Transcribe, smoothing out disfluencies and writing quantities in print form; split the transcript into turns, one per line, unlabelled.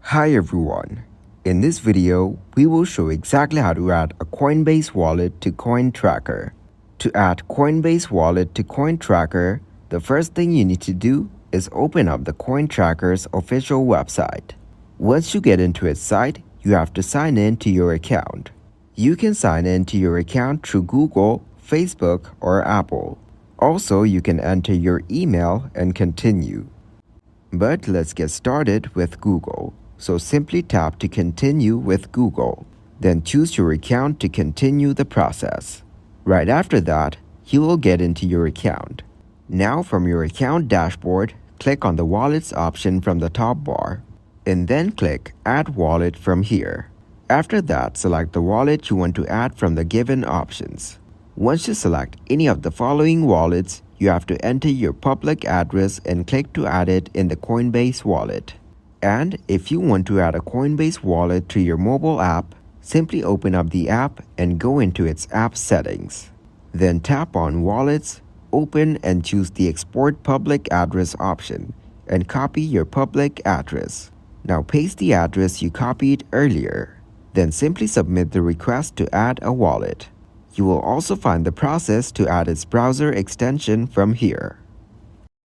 Hi everyone. In this video, we will show exactly how to add a Coinbase wallet to Cointracker. To add Coinbase wallet to Cointracker, the first thing you need to do is open up the Cointracker's official website. Once you get into its site, you have to sign in to your account. You can sign in to your account through Google, Facebook, or Apple. Also, you can enter your email and continue. But let's get started with Google. So simply tap to continue with Google. Then choose your account to continue the process. Right after that, you will get into your account. Now from your account dashboard, click on the Wallets option from the top bar. And then click Add Wallet from here. After that, select the wallet you want to add from the given options. Once you select any of the following wallets, you have to enter your public address and click to add it in the Coinbase wallet. And if you want to add a Coinbase wallet to your mobile app, simply open up the app and go into its app settings. Then tap on Wallets, open and choose the Export Public Address option and copy your public address. Now paste the address you copied earlier. Then simply submit the request to add a wallet. You will also find the process to add its browser extension from here.